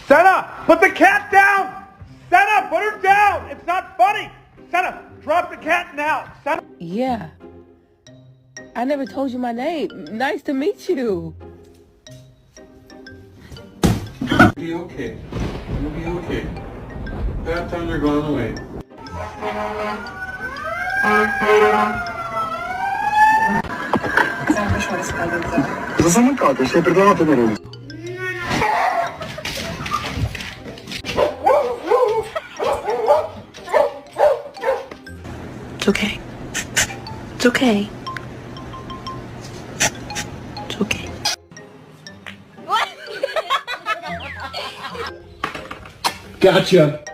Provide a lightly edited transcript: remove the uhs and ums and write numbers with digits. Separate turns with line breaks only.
Senna, put the cat down! Senna, put her down! It's not funny! Senna, drop the cat now! Senna!
Yeah. I never told you my name. Nice to meet you.
You'll be okay. You'll be okay. That time they're going away.
Cosa mancato? Sei perdonato per lui.
It's okay. It's okay. It's okay.
Gotcha.